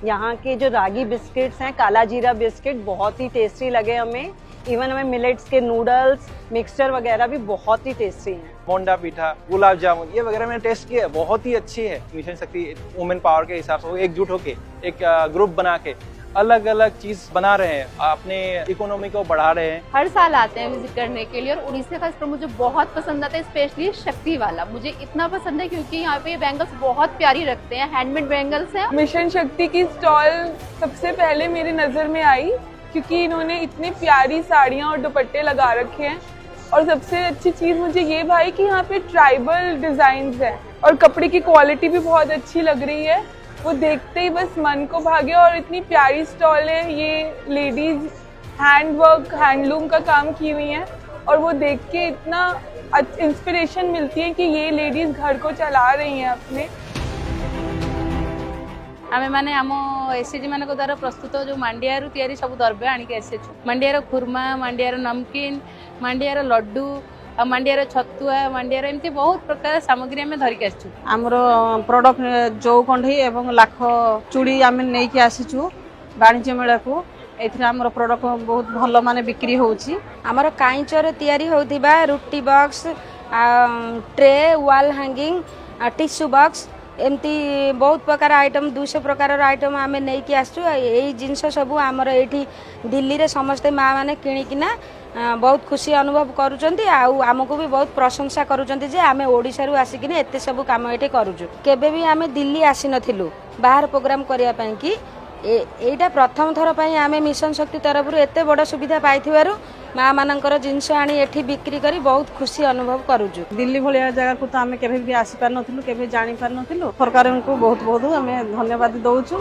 यहाँ के जो रागी बिस्किट्स हैं, काला जीरा बिस्किट बहुत ही टेस्टी लगे हमें। इवन हमें मिलेट्स के नूडल्स, मिक्सचर वगैरह भी बहुत ही टेस्टी हैं। मोंडा पीठा, गुलाब जामुन ये वगैरह मैंने टेस्ट किया है, बहुत ही अच्छी है। मिशन शक्ति वुमेन पावर के हिसाब से वो एकजुट होके एक ग्रुप बना के अलग अलग चीज बना रहे हैं, अपने इकोनॉमी को बढ़ा रहे हैं। हर साल आते हैं विजिट करने के लिए और उड़ीसा का स्टोर मुझे बहुत पसंद आता है, स्पेशली शक्ति वाला मुझे इतना पसंद है क्योंकि यहाँ पे बैंगल्स बहुत प्यारी रखते हैं, हैंडमेड बैंगल्स हैं। मिशन शक्ति की स्टॉल सबसे पहले मेरी नजर में आई क्योंकि इन्होंने इतनी प्यारी साड़ियाँ और दुपट्टे लगा रखे हैं और सबसे अच्छी चीज मुझे ये भाई कि यहाँ पे ट्राइबल डिजाइन्स हैं और कपड़े की क्वालिटी भी बहुत अच्छी लग रही है। वो देखते ही बस मन को भागे और इतनी प्यारी स्टॉल है। ये लेडीज हैंडवर्क, हैंडलूम का काम की हुई हैं और वो देख के इतना इंस्पिरेशन मिलती है कि ये लेडीज घर को चला रही हैं अपने। आमे माने आम एसएचजी मान द्वारा प्रस्तुत जो मांडिया तैयारी सब द्रव्य आणिक आसीछु। मांडिया खुरमा, मांडिया नमकीन, मांडिया लड्डू, मांडिया छतुआ, मांडिया एमती बहुत प्रकार सामग्री आम धरिक आसछु। आमर प्रोडक्ट जो कंढी एवं लाख चूड़ी आम नहीं आसीचु वाणिज्य मेला को। एमर प्रोडक्ट बहुत भल माने बिक्री होउची। आमर काइचर तैयारी होतिबा रुटी box, tray, wall hanging, tissue box एमती बहुत प्रकार आइटम 200 प्रकार आइटम आम नहीं आसचु। यही जिनस सब आमर ये दिल्ली रे समस्ते माँ मैंने किणिकिना बहुत खुशी अनुभव करुँच। आमको भी बहुत प्रशंसा करुँच जे आम ओडिशा आसिकिन एते सब काम ये करुचु। केबे भी आम दिल्ली आसी नथिलु बाहर प्रोग्राम करिया पई कि एटा प्रथम थर पई आमे मिशन शक्ति तरफ एते बड़ सुविधा पाइथिबारु माँ मानकर जिनस आनी एठी बिक्री करी बहुत खुशी अनुभव करुचु। दिल्ली भलिया जगह को तो आमे केबे भी आसी पार नथिलु, केबे जानि पार नथिलु। सरकार को बहुत बहुत आमे धन्यवाद दउचु।